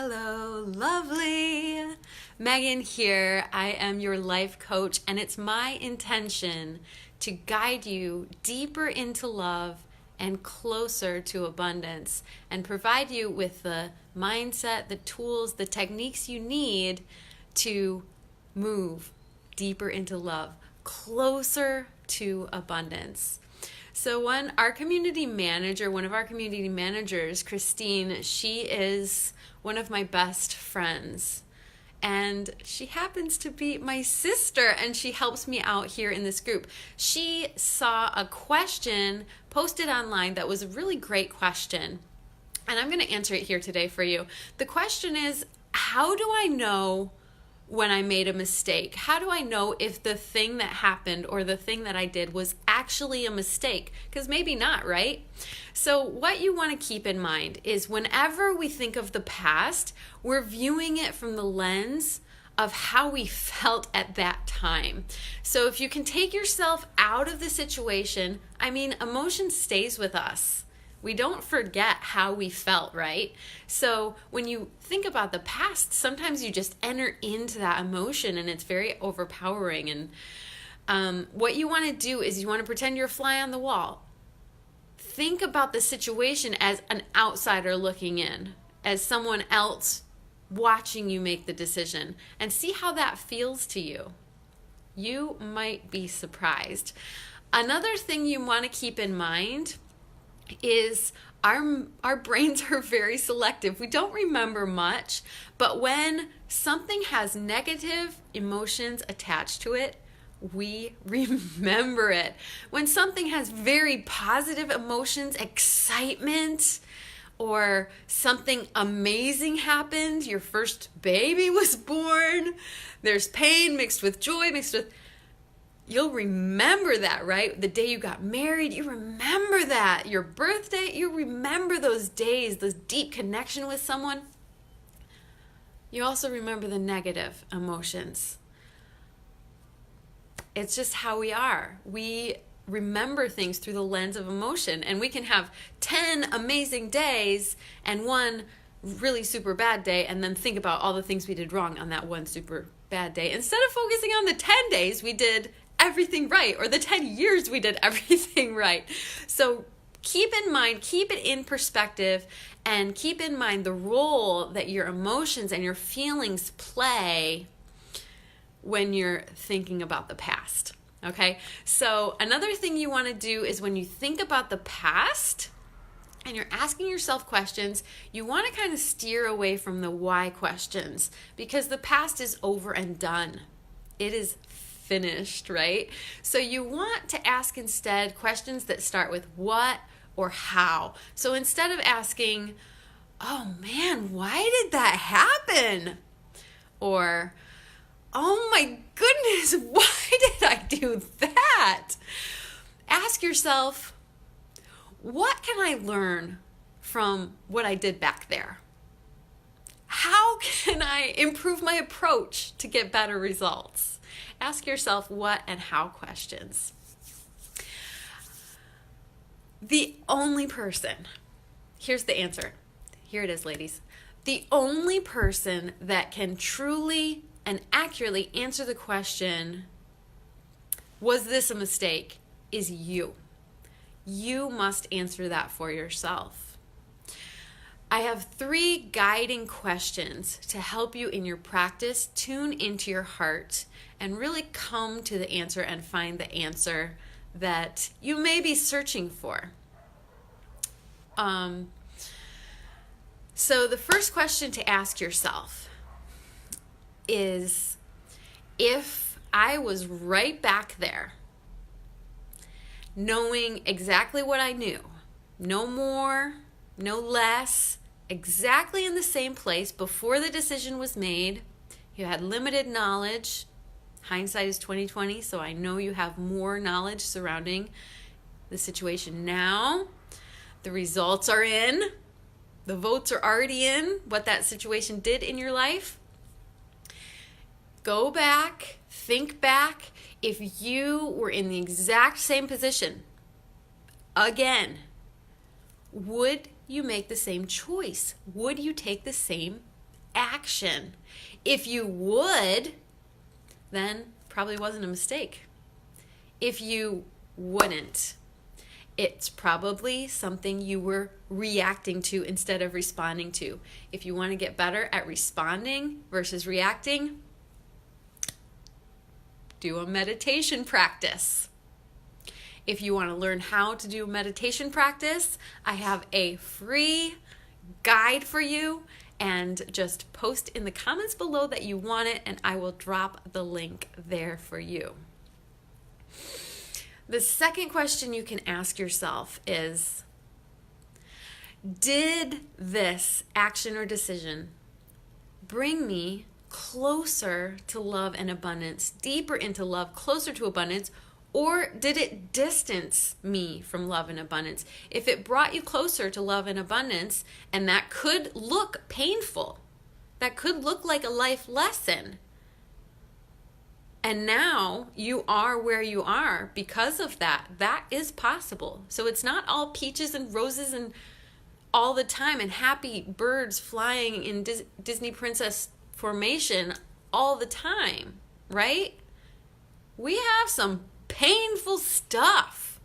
Hello, lovely. Megan here. I am your life coach, and it's my intention to guide you deeper into love and closer to abundance and provide you with the mindset, the tools, the techniques you need to move deeper into love, closer to abundance. So one of our community managers, Christine, she is one of my best friends. And she happens to be my sister, and she helps me out here in this group. She saw a question posted online that was a really great question. And I'm going to answer it here today for you. The question is, how do I know when I made a mistake? How do I know if the thing that happened or the thing that I did was actually a mistake? Because maybe not, right? So what you want to keep in mind is whenever we think of the past, we're viewing it from the lens of how we felt at that time. So if you can take yourself out of the situation, emotion stays with us. We don't forget how we felt, right? So when you think about the past, sometimes you just enter into that emotion and it's very overpowering. And what you want to do is you want to pretend you're a fly on the wall. Think about the situation as an outsider looking in, as someone else watching you make the decision, and see how that feels to you. You might be surprised. Another thing you want to keep in mind is our brains are very selective. We don't remember much, but when something has negative emotions attached to it, we remember it. When something has very positive emotions, excitement, or something amazing happened, your first baby was born, there's pain mixed with joy, you'll remember that, right? The day you got married, you remember that. Your birthday, you remember those days, this deep connection with someone. You also remember the negative emotions. It's just how we are. We remember things through the lens of emotion, and we can have 10 amazing days and one really super bad day, and then think about all the things we did wrong on that one super bad day. Instead of focusing on the 10 days we did everything right, or the 10 years we did everything right. So keep in mind, keep it in perspective, and keep in mind the role that your emotions and your feelings play when you're thinking about the past. Okay? So another thing you want to do is when you think about the past and you're asking yourself questions, you want to kind of steer away from the why questions, because the past is over and done. It is finished, right? So you want to ask instead questions that start with what or how. So instead of asking, oh man, why did that happen? Or, oh my goodness, why did I do that? Ask yourself, what can I learn from what I did back there? How can I improve my approach to get better results? Ask yourself what and how questions. The only person, here's the answer. Here it is, ladies. The only person that can truly and accurately answer the question, was this a mistake, is you. You must answer that for yourself. I have 3 guiding questions to help you in your practice tune into your heart and really come to the answer and find the answer that you may be searching for. So the first question to ask yourself is, if I was right back there, knowing exactly what I knew, no more, no less, exactly in the same place before the decision was made, you had limited knowledge. Hindsight is 20/20, so I know you have more knowledge surrounding the situation now. The results are in. The votes are already in, what that situation did in your life. Go back, think back. If you were in the exact same position again, would you make the same choice? Would you take the same action. If you would, then probably wasn't a mistake. If you wouldn't, it's probably something you were reacting to instead of responding to. If you want to get better at responding versus reacting, do a meditation practice. If you want to learn how to do a meditation practice, I have a free guide for you, and just post in the comments below that you want it, and I will drop the link there for you. The second question you can ask yourself is, did this action or decision bring me closer to love and abundance, deeper into love, closer to abundance, or did it distance me from love and abundance? If it brought you closer to love and abundance, and that could look painful, that could look like a life lesson, and now you are where you are because of that, that is possible. So it's not all peaches and roses and all the time and happy birds flying in Disney princess formation all the time, right? We have some painful stuff.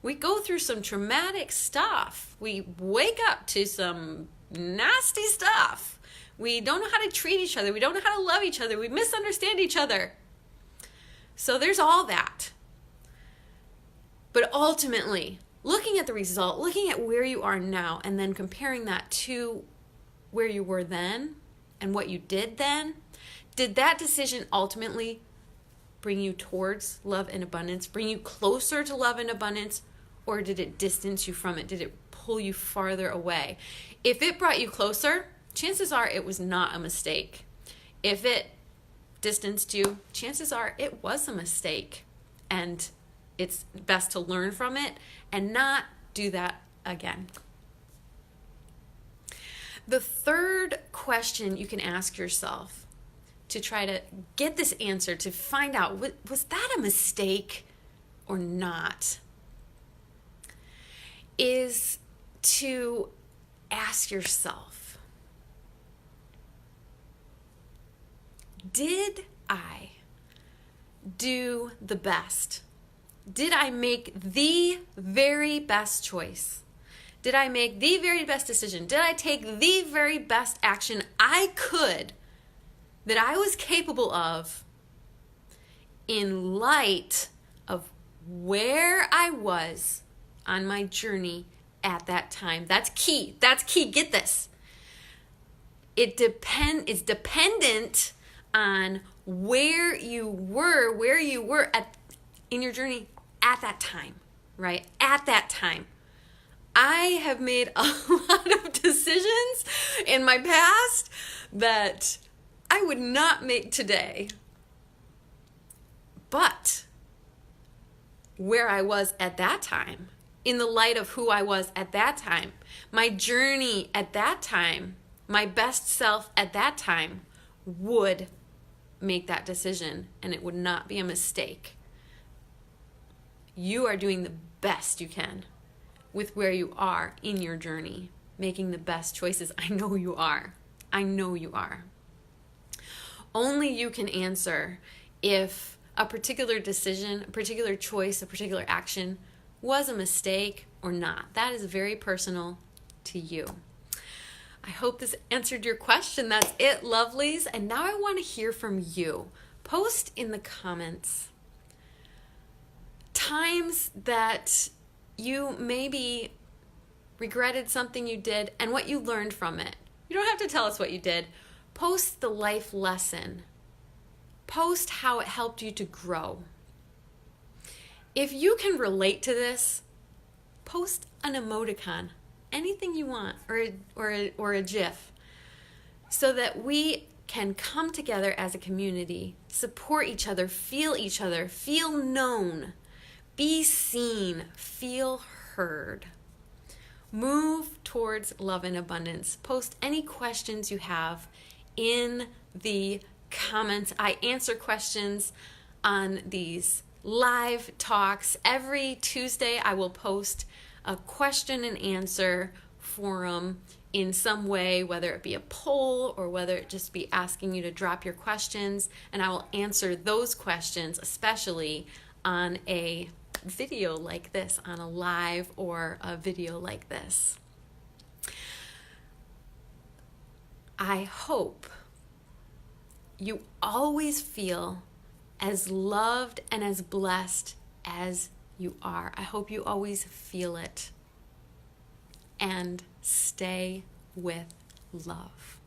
We go through some traumatic stuff. We wake up to some nasty stuff. We don't know how to treat each other. We don't know how to love each other. We misunderstand each other. So there's all that. But ultimately, looking at the result, looking at where you are now, and then comparing that to where you were then and what you did then, did that decision ultimately bring you towards love and abundance, bring you closer to love and abundance, or did it distance you from it? Did it pull you farther away? If it brought you closer, chances are it was not a mistake. If it distanced you, chances are it was a mistake, and it's best to learn from it and not do that again. The third question you can ask yourself to try to get this answer, to find out, was that a mistake or not, is to ask yourself, did I do the best? Did I make the very best choice? Did I make the very best decision? Did I take the very best action I could, that I was capable of, in light of where I was on my journey at that time? That's key. That's key. Get this. It's dependent on where you were in your journey at that time, right? At that time. I have made a lot of decisions in my past that I would not make today. But where I was at that time, in the light of who I was at that time, my journey at that time, my best self at that time would make that decision, and it would not be a mistake. You are doing the best you can with where you are in your journey, making the best choices. I know you are. I know you are. Only you can answer if a particular decision, a particular choice, a particular action was a mistake or not. That is very personal to you. I hope this answered your question. That's it, lovelies. And now I want to hear from you. Post in the comments times that you maybe regretted something you did and what you learned from it. You don't have to tell us what you did. Post the life lesson. Post how it helped you to grow. If you can relate to this, post an emoticon, anything you want, or a GIF, so that we can come together as a community, support each other, feel known, be seen, feel heard. Move towards love and abundance. Post any questions you have in the comments. I answer questions on these live talks. Every Tuesday I will post a question and answer forum in some way, whether it be a poll or whether it just be asking you to drop your questions, and I will answer those questions, especially on a video like this, on a live or a video like this. I hope you always feel as loved and as blessed as you are. I hope you always feel it. And stay with love.